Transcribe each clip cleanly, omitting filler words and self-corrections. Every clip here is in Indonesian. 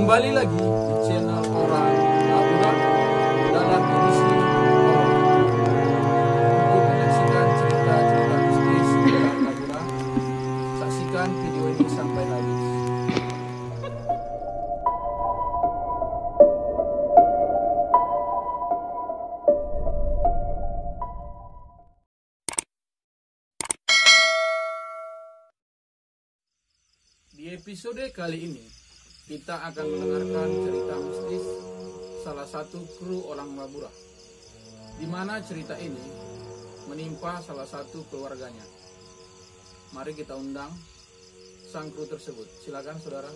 Kembali lagi di channel Orang Madura dalam edisi untuk menyaksikan cerita-cerita mistis Orang Madura. Saksikan video ini sampai habis. Di episode kali ini kita akan mendengarkan cerita mistis salah satu kru Orang Madura, di mana cerita ini menimpa salah satu keluarganya. Mari kita undang sang kru tersebut. Silakan saudara.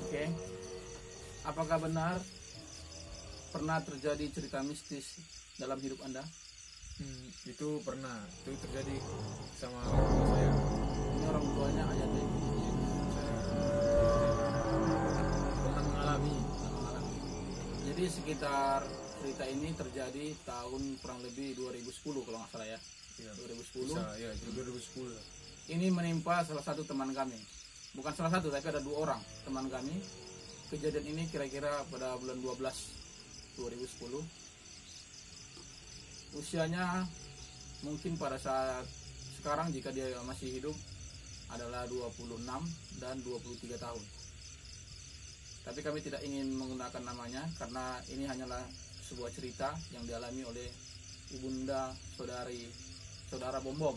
Oke, apakah benar pernah terjadi cerita mistis dalam hidup Anda? Itu pernah, itu terjadi sama orang tua saya. Ini orang tuanya ayah dan ibunya. Pernah mengalami. Jadi sekitar cerita ini terjadi tahun kurang lebih 2010 kalau nggak salah ya. Ya, 2010. bisa, ya, itu 2010. Ini menimpa salah satu teman kami. Bukan salah satu, tapi ada 2 orang teman kami. Kejadian ini kira-kira pada bulan 12 2010. Usianya mungkin pada saat sekarang jika dia masih hidup adalah 26 dan 23 tahun. Tapi kami tidak ingin menggunakan namanya karena ini hanyalah sebuah cerita yang dialami oleh ibunda saudara Bom.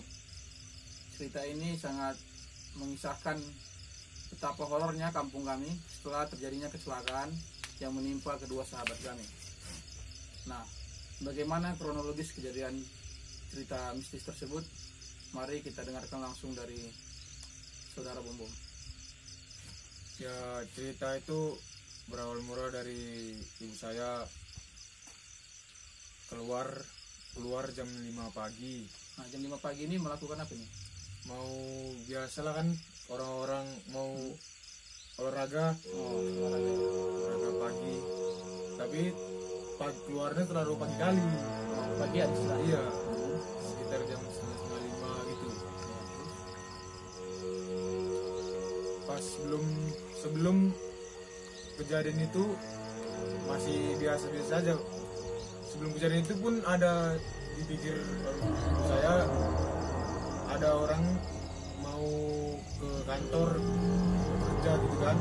Cerita ini sangat mengisahkan betapa horornya kampung kami setelah terjadinya kecelakaan yang menimpa kedua sahabat kami. Nah, bagaimana kronologis kejadian cerita mistis tersebut? Mari kita dengarkan langsung dari saudara Bom. Ya, cerita itu berawal mula dari ibu saya keluar jam 5 pagi. Nah, jam 5 pagi ini melakukan apa nih? Mau biasalah kan orang-orang mau olahraga pagi. Tapi keluarnya terlalu pagi kali. Pagi ada istirahat. Iya, sekitar jam 4:30 gitu. Pas sebelum kejadian itu masih biasa-biasa aja. Sebelum kejadian itu pun ada dipikir saya ada orang mau ke kantor kerja gitu kan.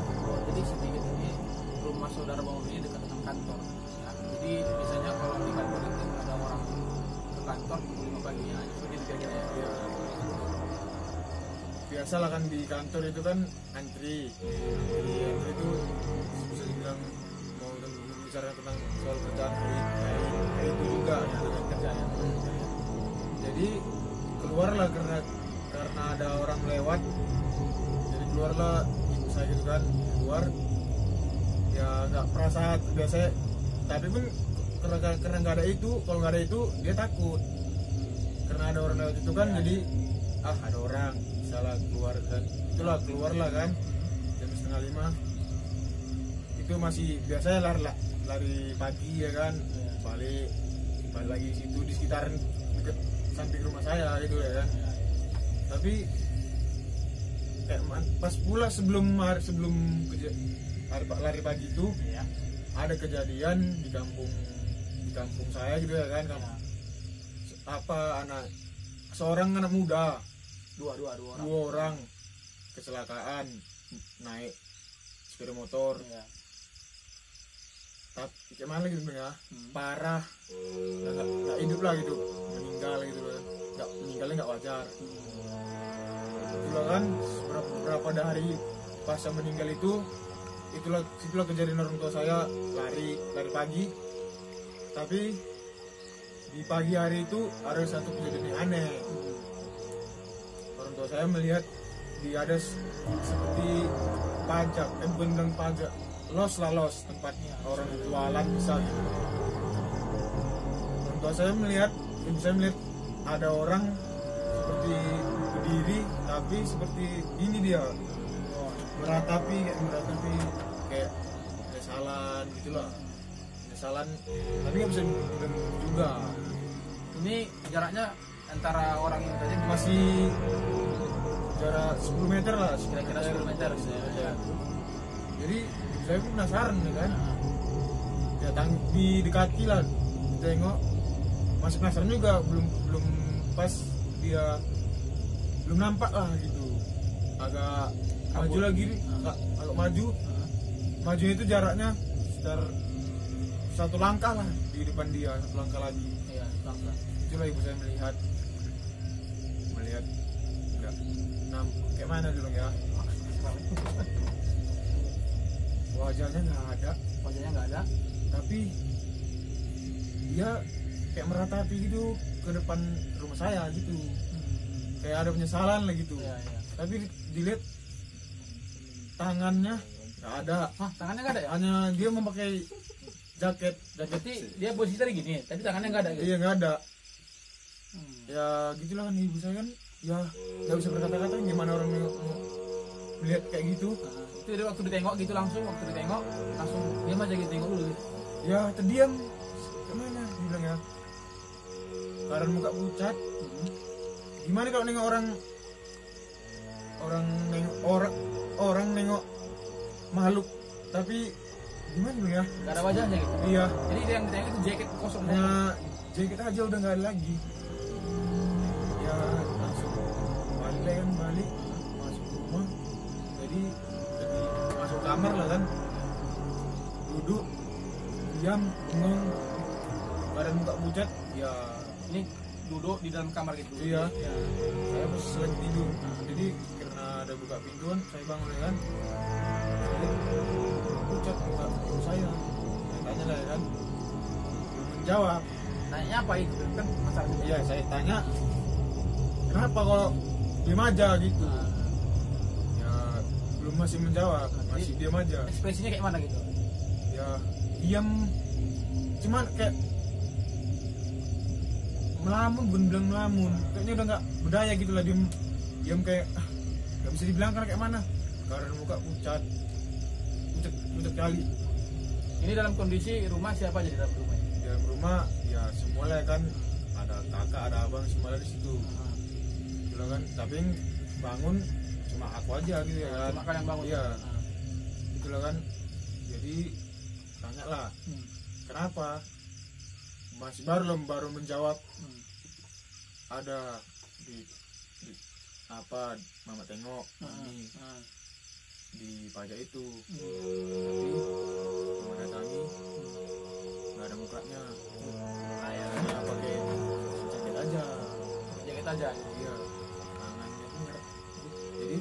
Jadi sedikit ini rumah saudara Bom ini dekat dengan kantor. Nah, jadi biasanya kalau di kantor itu ada orang ke kantor pukul 5 pagi ya. Seperti itu kejadiannya. Ya, biasalah kan di kantor itu kan antri itu bisa dibilang mau bicara tentang soal kerjaan hari itu juga ya, kerjaan. Jadi keluarlah karena ada orang lewat, jadi keluarlah ibu saya gitu kan, keluar ya nggak perasa biasa, tapi pun karena nggak ada itu, kalau nggak ada itu dia takut karena ada orang lewat itu kan ya. Jadi ada orang salah keluar kan, itulah keluarlah kan jam 4:30 itu masih biasanya lari pagi ya kan, balik lagi situ di sekitaran deket samping rumah saya gitu ya kan. Tapi kayak pas pula sebelum lari pagi itu Ya. ada kejadian di kampung saya gitu ya kan. Seorang anak muda Dua orang kecelakaan naik sepeda motor. Ya. Tapi gimana gitu ya, parah, nggak hidup lah gitu, meninggal gitu kan. Meninggalnya nggak wajar. Itulah kan beberapa hari pasca meninggal itulah kejadian orang tua saya lari pagi. Tapi di pagi hari itu ada satu kejadian yang aneh. Orang tua saya melihat ada seperti pajak, benang pajak, los tempatnya orang jualan bisa gitu. Orang tua saya melihat ada orang seperti berdiri tapi seperti ini dia meratapi kayak salan gitulah, salan tapi nggak bisa juga. Ini jaraknya antara orang itu tadi masih jarak 10 meter lah, kira-kira 10 meter gitu ya. Jadi saya pun penasaran ya kan, ya didekati lah, tengok masih penasaran juga, belum pas dia belum nampak lah gitu, agak maju lagi, agak maju, majunya itu jaraknya sekitar 1 langkah lah di depan dia, 1 langkah lagi. Iya, langkah. Itulah ibu saya melihat enggak kayak mana dulu ya, wajahnya nggak ada, tapi dia kayak meratapi gitu ke depan rumah saya gitu, kayak ada penyesalan lah gitu. Iya. Tapi dilihat tangannya nggak ada. Hah, tangannya nggak ada ya? Hanya dia memakai jaket. Berarti dia posisi tadi gini, tapi tangannya nggak ada gitu? Iya, nggak ada. Ya gitulah kan, ibu saya kan ya nggak bisa berkata-kata, gimana orang melihat kayak gitu. Itu dari waktu ditengok gitu langsung dia aja gitu, tengok dulu gitu. Ya terdiam, kemana bilang ya, karena muka pucat. Gimana kalau nengok orang nengok makhluk, tapi gimana dulu ya, Gak ada wajahnya gitu. iya, Jadi dia yang ditengok itu jaket kosong. hanya jaket aja udah nggak ada lagi. Ya langsung balik masuk rumah. Jadi masuk kamar lah kan, duduk diam bengong, badan muka pucat. Ya Ini duduk di dalam kamar gitu. iya, Ya. saya pas lagi tidur. Jadi karena ada buka pintuan, saya bangun ya kan, saya lihat pucat muka saya tanya lah ya kan, belum menjawab. Nanya apa itu kan masalahnya. Iya, saya tanya kenapa kalau diam aja gitu. Ya belum, masih menjawab, masih diam aja. Ekspresinya kayak mana gitu? Ya diam, cuman kayak melamun, bukan bilang melamun, kayaknya udah nggak berdaya gitu lah, diam kayak nggak bisa dibilang karena kayak mana, karena muka pucat kali. Ini dalam kondisi rumah siapa aja di dalam rumah? Di dalam rumah ya semua lah kan, ada kakak, ada abang, semua di situ. Gitu kan, tapi yang bangun cuma aku aja gitu ya kan. Cuma kalian bangun. Iya. Itulah kan. Jadi tanya lah, kenapa? Masih baru menjawab. Ada di apa, mama tengok ini di pajak itu, tapi mama datangi nggak ada mukanya, hanya pakai jaket aja. Iya, tangannya pun nggak. Jadi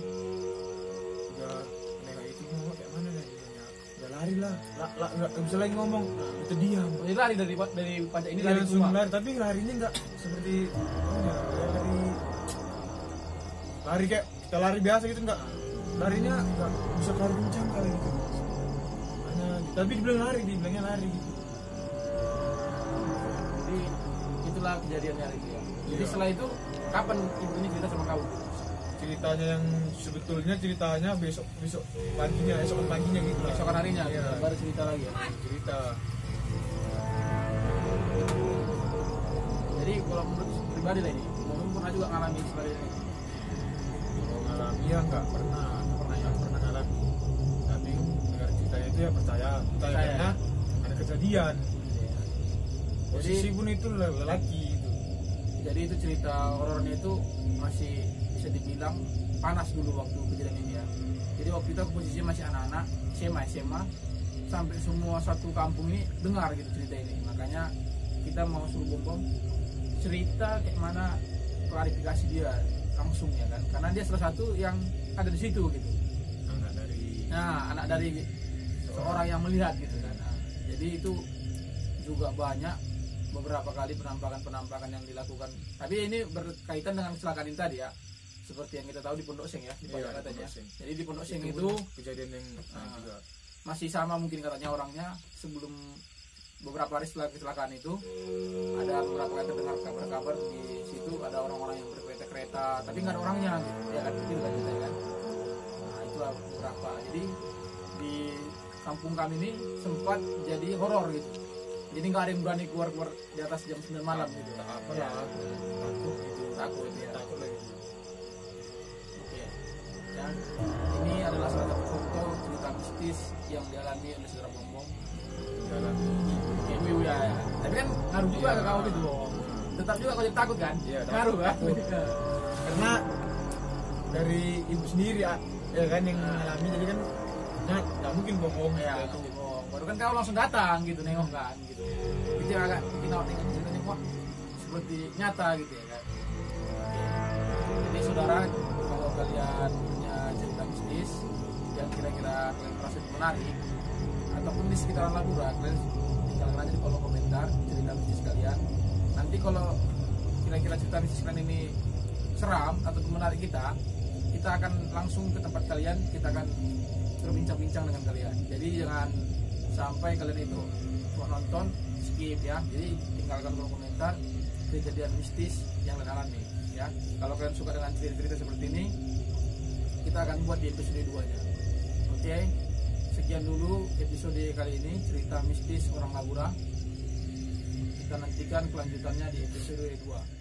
udah nengok itu, ngomong kayak mana nih, udah lari lah, nggak bisa lagi ngomong, itu diam. Jadi lari dari pajak ini Iya, dari langsung rumah. lari, tapi larinya nggak seperti lari kayak kita lari biasa gitu, nggak, larinya nggak bisa lari kencang kali gitu. Hanya tapi dibilangnya lari gitu. Jadi itulah kejadiannya itu ya. Jadi Iya. setelah itu kapan ibu ini cerita sama kamu? Ceritanya yang sebetulnya ceritanya besok paginya, esokan paginya gitu lah. Esokan harinya Iya. baru cerita lagi ya. Cerita. Jadi kalau menurut pribadi lah ini, kamu pernah juga ngalami seperti ini? Kalau ngalami ya nggak pernah ngalami. Tapi dengar ceritanya itu ya percaya karena ada kejadian. Posisi pun itu lelaki itu. Jadi itu cerita horornya itu masih bisa dibilang panas dulu waktu kejadian ini ya. Jadi waktu itu aku posisinya masih anak-anak SMA, sampai semua satu kampung ini dengar gitu cerita ini. Makanya kita mau suruh Bom cerita kayak mana, klarifikasi dia langsung ya kan, karena dia salah satu yang ada di situ gitu. Anak dari seorang yang melihat gitu kan. Nah, jadi itu juga banyak beberapa kali penampakan yang dilakukan. Tapi ini berkaitan dengan kecelakaan ini tadi ya. Seperti yang kita tahu di Pondok Seng ya, di Pajak katanya. Jadi di Pondok Seng itu kejadian yang juga masih sama mungkin katanya orangnya. Sebelum beberapa hari setelah kecelakaan itu ada beberapa kali terdengar kabar-kabar di situ ada orang-orang yang berkereta-kereta, tapi nggak ada orangnya gitu ya kan, itu kan kita kan. Nah itulah beberapa. Jadi di kampung kami ini sempat jadi horor gitu. Jadi nggak ada yang berani keluar di atas jam 9 malam gitu. Apa Ya. lah, takut gitu. Takut ya. Takut lagi. Oke. Ya. Ini adalah salah satu foto cerita mistis yang dialami oleh saudara Bombong. Jalan. Ibu ya. Tapi kan ngaruh juga ke kau gitu. Tetap juga kau jadi takut kan? Iya, Ngaruh kan? Karena dari ibu sendiri ya kan yang mengalami, jadi kan nggak mungkin bohong Ya, itu. baru kan kau langsung datang gitu nengok kan gitu. Itu yang agak bikin awak nengok ceritanya wah seperti nyata gitu ya kan. Oke. Jadi saudara, kalau kalian punya cerita mistis yang kira-kira kalian merasa menarik ataupun di sekitaran Madura, kalian tinggalkan aja di kolom komentar cerita mistis kalian. Nanti kalau kira-kira cerita mistis kalian ini seram atau menarik kita akan langsung ke tempat kalian, kita akan berbincang-bincang dengan kalian. Jadi jangan sampai kalian itu mau nonton skip ya. Jadi tinggalkan kolom komentar kejadian mistis yang kalian alami ya. Kalau kalian suka dengan cerita-cerita seperti ini, kita akan buat di episode 2 nya. Oke, sekian dulu episode kali ini cerita mistis orang Madura. Kita nantikan kelanjutannya di episode 2.